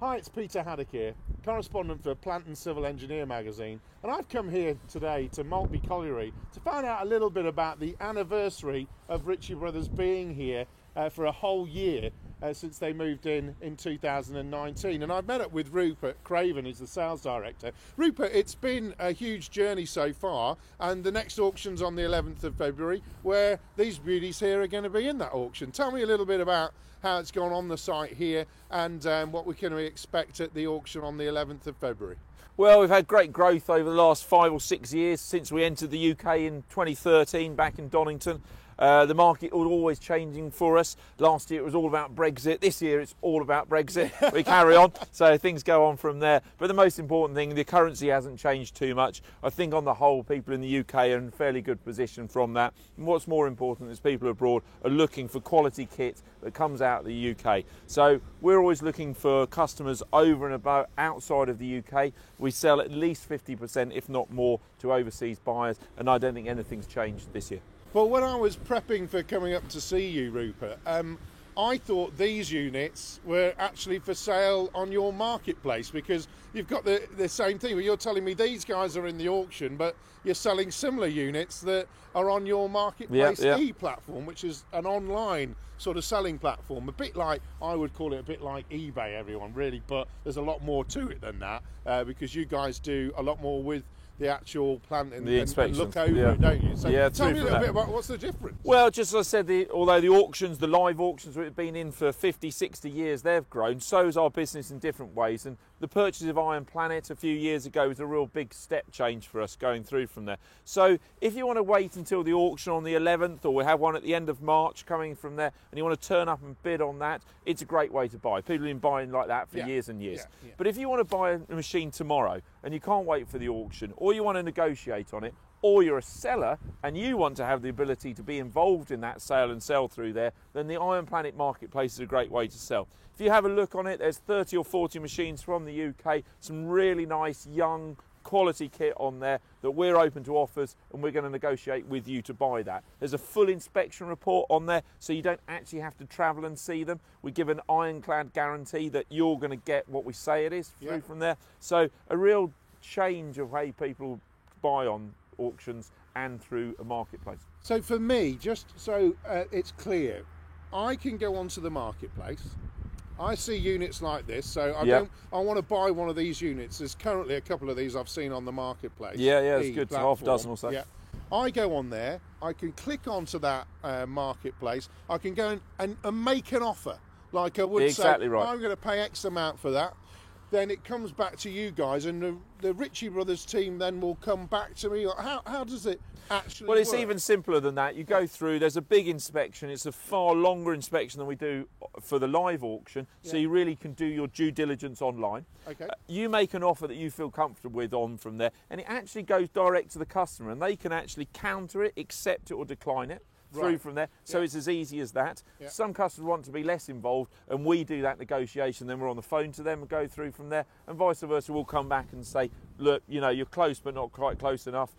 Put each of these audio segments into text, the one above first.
Hi, it's Peter Haddock here, correspondent for Plant and Civil Engineer magazine, and I've come here today to Maltby Colliery to find out a little bit about the anniversary of Ritchie Brothers being here for a whole year since they moved in 2019. And I've met up with Rupert Craven, who's the sales director. Rupert, it's been a huge journey so far, and the next auction's on the 11th of February, where these beauties here are going to be in that auction. Tell me a little bit about how it's gone on the site here and what we can expect at the auction on the 11th of February. Well, we've had great growth over the last 5 or 6 years since we entered the UK in 2013 back in Donington. The market was always changing for us. Last year it was all about Brexit. This year it's all about Brexit. We carry on, so things go on from there. But the most important thing, the currency hasn't changed too much. I think on the whole, people in the UK are in a fairly good position from that. And what's more important is people abroad are looking for quality kit that comes out of the UK. So we're always looking for customers over and above outside of the UK. We sell at least 50%, if not more, to overseas buyers, and I don't think anything's changed this year. Well, when I was prepping for coming up to see you, Rupert, I thought these units were actually for sale on your marketplace, because you've got the same thing. You're telling me these guys are in the auction, but you're selling similar units that are on your marketplace e-platform, which is an online sort of selling platform. A bit like, I would call it a bit like eBay, everyone, really, but there's a lot more to it than that, because you guys do a lot more with the actual plant and look over it, don't you? So tell me a little bit about what's the difference. Well, just as I said, although the auctions, the live auctions, we've been in for 50, 60 years, they've grown. So has our business in different ways. And the purchase of Iron Planet a few years ago was a real big step change for us going through from there. So if you want to wait until the auction on the 11th, or we have one at the end of March coming from there, and you want to turn up and bid on that, it's a great way to buy. People have been buying like that for years and years. But if you want to buy a machine tomorrow and you can't wait for the auction, or you want to negotiate on it, or you're a seller and you want to have the ability to be involved in that sale and sell through there, then the Iron Planet marketplace is a great way to sell. If you have a look on it, there's 30 or 40 machines from the UK, some really nice young quality kit on there that we're open to offers, and we're going to negotiate with you to buy that. There's a full inspection report on there, so you don't actually have to travel and see them. We give an ironclad guarantee that you're going to get what we say it is through from there. So a real change of how people buy on auctions and through a marketplace. So for me, just so it's clear, I can go onto the marketplace. I see units like this, so I want to buy one of these units. There's currently a couple of these I've seen on the marketplace. It's good, half a dozen or so. I go on there, I can click onto that marketplace, I can go and make an offer, like I would say, I'm going to pay X amount for that. Then it comes back to you guys, and the Ritchie Brothers team then will come back to me. How does it actually work? Well, it's even simpler than that. You go through, there's a big inspection. It's a far longer inspection than we do for the live auction, so you really can do your due diligence online. You make an offer that you feel comfortable with on from there, and it actually goes direct to the customer, and they can actually counter it, accept it or decline it. Through from there, so it's as easy as that. Some customers want to be less involved, and we do that negotiation, then we're on the phone to them and go through from there, and vice versa. We'll come back and say, look, you know, you're close but not quite close enough,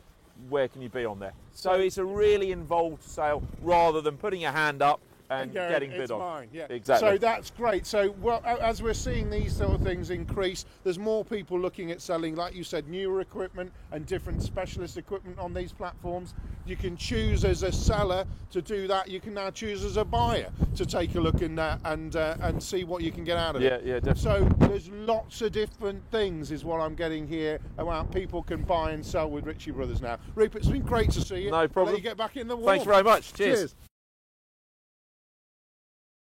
where can you be on there? So it's a really involved sale rather than putting your hand up and getting bid on. Mine, Exactly. So that's great. So as we're seeing these sort of things increase, there's more people looking at selling, like you said, newer equipment and different specialist equipment on these platforms. You can choose as a seller to do that. You can now choose as a buyer to take a look in that and see what you can get out of it. Yeah, definitely. So there's lots of different things is what I'm getting here about people can buy and sell with Ritchie Brothers now. Rupert, it's been great to see you. No problem. I'll let you get back in the war. Thanks very much. Cheers.